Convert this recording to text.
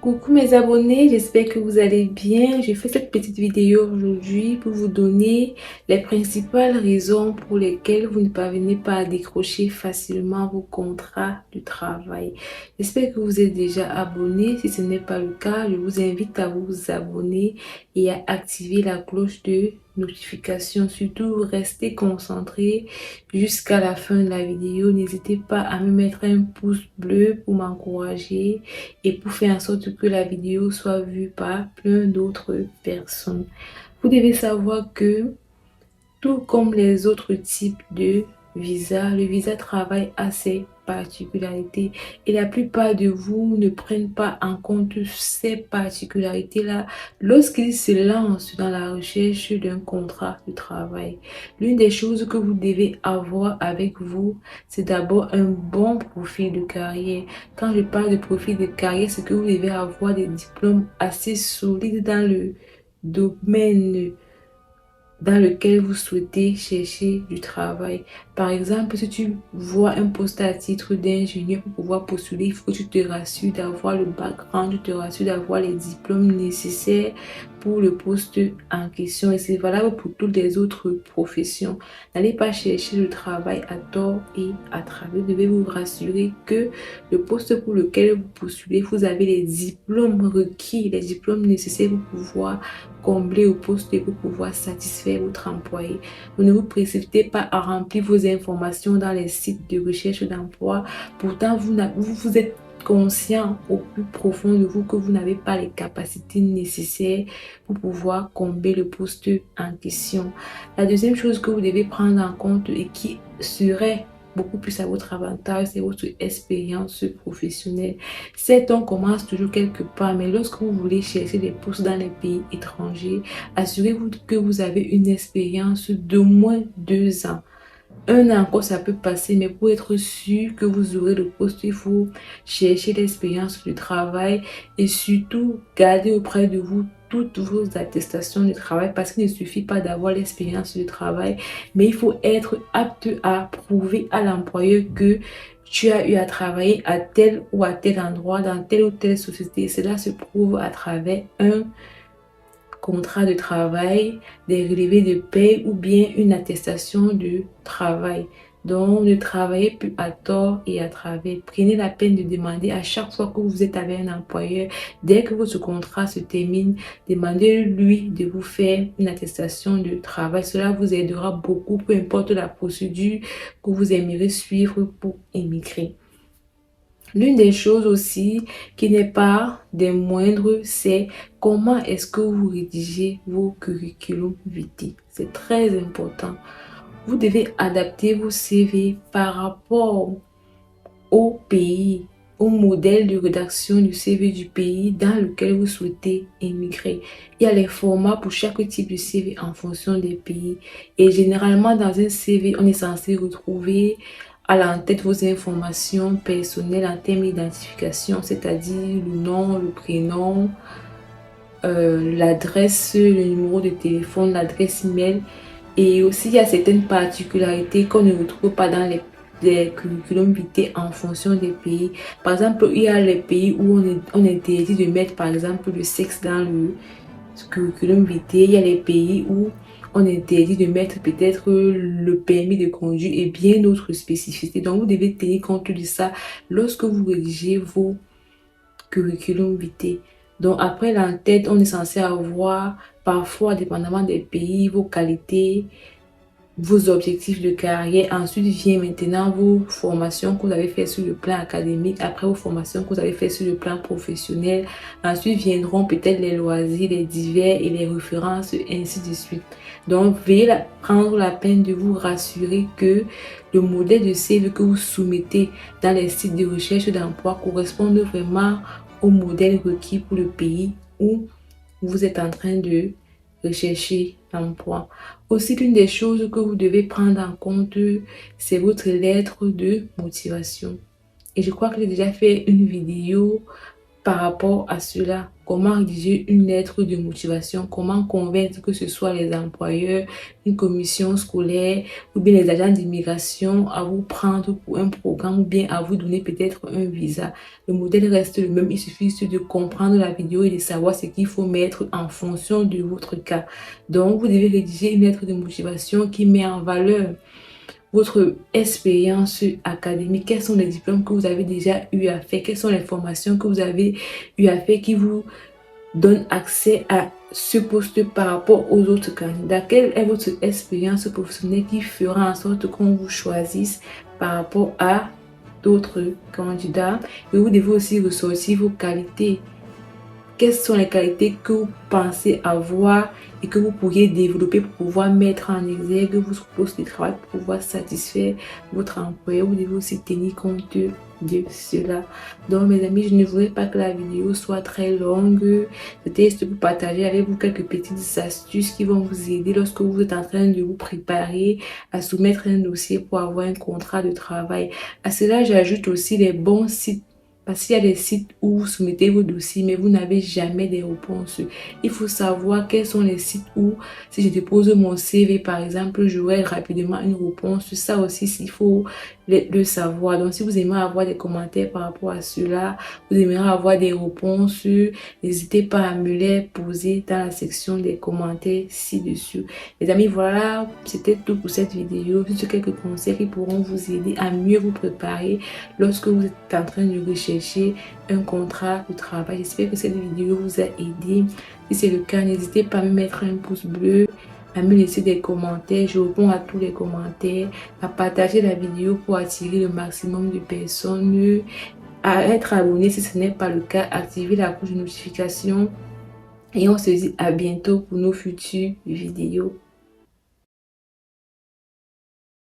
Coucou mes abonnés, j'espère que vous allez bien. Je fais cette petite vidéo aujourd'hui pour vous donner les principales raisons pour lesquelles vous ne parvenez pas à décrocher facilement vos contrats de travail. J'espère que vous êtes déjà abonné. Si ce n'est pas le cas, je vous invite à vous abonner et à activer la cloche de notification. Surtout, restez concentrés jusqu'à la fin de la vidéo. N'hésitez pas à me mettre un pouce bleu pour m'encourager et pour faire en sorte que la vidéo soit vue par plein d'autres personnes. Vous devez savoir que tout comme les autres types de visa, le visa travail a ses particularités et la plupart de vous ne prennent pas en compte ces particularités-là lorsqu'ils se lancent dans la recherche d'un contrat de travail. L'une des choses que vous devez avoir avec vous, c'est d'abord un bon profil de carrière. Quand je parle de profil de carrière, c'est que vous devez avoir des diplômes assez solides dans le domaine dans lequel vous souhaitez chercher du travail. Par exemple, si tu vois un poste à titre d'ingénieur pour pouvoir postuler, il faut que tu te rassures d'avoir le background, tu te rassures d'avoir les diplômes nécessaires pour le poste en question. Et c'est valable pour toutes les autres professions. N'allez pas chercher le travail à tort et à travers. Vous devez vous rassurer que le poste pour lequel vous postulez, vous avez les diplômes requis, les diplômes nécessaires pour pouvoir combler au poste et pour pouvoir satisfaire votre employé. Vous ne vous précipitez pas à remplir vos informations dans les sites de recherche d'emploi. Pourtant, vous êtes conscient au plus profond de vous que vous n'avez pas les capacités nécessaires pour pouvoir combler le poste en question. La deuxième chose que vous devez prendre en compte et qui serait beaucoup plus à votre avantage, c'est votre expérience professionnelle. Certes, on commence toujours quelque part, mais lorsque vous voulez chercher des postes dans les pays étrangers, assurez-vous que vous avez une expérience d'au moins 2 ans. Un an encore, ça peut passer, mais pour être sûr que vous aurez le poste, il faut chercher l'expérience du travail et surtout garder auprès de vous toutes vos attestations de travail parce qu'il ne suffit pas d'avoir l'expérience du travail, mais il faut être apte à prouver à l'employeur que tu as eu à travailler à tel ou à tel endroit, dans telle ou telle société. Cela se prouve à travers un contrat de travail, des relevés de paie ou bien une attestation de travail. Donc, ne travaillez plus à tort et à travers. Prenez la peine de demander à chaque fois que vous êtes avec un employeur, dès que votre contrat se termine, demandez-lui de vous faire une attestation de travail. Cela vous aidera beaucoup, peu importe la procédure que vous aimeriez suivre pour émigrer. L'une des choses aussi qui n'est pas des moindres, c'est comment est-ce que vous rédigez vos curriculum vitae. C'est très important. Vous devez adapter vos CV par rapport au pays, au modèle de rédaction du CV du pays dans lequel vous souhaitez émigrer. Il y a les formats pour chaque type de CV en fonction des pays. Et généralement, dans un CV, on est censé retrouver à l'en-tête vos informations personnelles en termes d'identification, c'est-à-dire le nom, le prénom, l'adresse, le numéro de téléphone, l'adresse email. Et aussi, il y a certaines particularités qu'on ne retrouve pas dans les curriculum vitae en fonction des pays. Par exemple, il y a les pays où on interdit de mettre, par exemple, le sexe dans le curriculum vitae. Il y a les pays où on interdit de mettre peut-être le permis de conduire et bien d'autres spécificités. Donc, vous devez tenir compte de ça lorsque vous rédigez vos curriculum vitae. Donc, après l'entête, on est censé avoir parfois, dépendamment des pays, vos qualités, vos objectifs de carrière. Ensuite vient maintenant vos formations que vous avez fait sur le plan académique. Après vos formations que vous avez fait sur le plan professionnel. Ensuite viendront peut-être les loisirs, les divers et les références, ainsi de suite. Donc veuillez prendre la peine de vous rassurer que le modèle de CV que vous soumettez dans les sites de recherche d'emploi corresponde vraiment au modèle requis pour le pays où vous êtes en train de rechercher l'emploi. Aussi, l'une des choses que vous devez prendre en compte, c'est votre lettre de motivation. Et je crois que j'ai déjà fait une vidéo par rapport à cela. Comment rédiger une lettre de motivation, comment convaincre que ce soit les employeurs, une commission scolaire ou bien les agents d'immigration à vous prendre pour un programme ou bien à vous donner peut-être un visa. Le modèle reste le même, il suffit juste de comprendre la vidéo et de savoir ce qu'il faut mettre en fonction de votre cas. Donc, vous devez rédiger une lettre de motivation qui met en valeur votre expérience académique, quels sont les diplômes que vous avez déjà eu à faire, quelles sont les formations que vous avez eu à faire qui vous donnent accès à ce poste par rapport aux autres candidats. Quelle est votre expérience professionnelle qui fera en sorte qu'on vous choisisse par rapport à d'autres candidats. Et vous devez aussi ressortir vos qualités. Quelles sont les qualités que vous pensez avoir et que vous pourriez développer pour pouvoir mettre en exergue votre poste de travail, pour pouvoir satisfaire votre employeur. Vous devez aussi tenir compte de cela. Donc mes amis, je ne voudrais pas que la vidéo soit très longue. C'était juste pour partager avec vous quelques petites astuces qui vont vous aider lorsque vous êtes en train de vous préparer à soumettre un dossier pour avoir un contrat de travail. À cela, j'ajoute aussi les bons sites. Parce qu'il y a des sites où vous soumettez vos dossiers, mais vous n'avez jamais des réponses. Il faut savoir quels sont les sites où, si je dépose mon CV, par exemple, j'aurai rapidement une réponse. Ça aussi, il faut le savoir. Donc, si vous aimez avoir des commentaires par rapport à cela, vous aimeriez avoir des réponses, n'hésitez pas à me les poser dans la section des commentaires ci-dessus. Les amis, voilà, c'était tout pour cette vidéo. Juste quelques conseils qui pourront vous aider à mieux vous préparer lorsque vous êtes en train de rechercher un contrat de travail. J'espère que cette vidéo vous a aidé. Si c'est le cas, n'hésitez pas à me mettre un pouce bleu, à me laisser des commentaires. Je réponds à tous les commentaires, à partager la vidéo pour attirer le maximum de personnes, à être abonné si ce n'est pas le cas, activer la cloche de notification. Et on se dit à bientôt pour nos futures vidéos.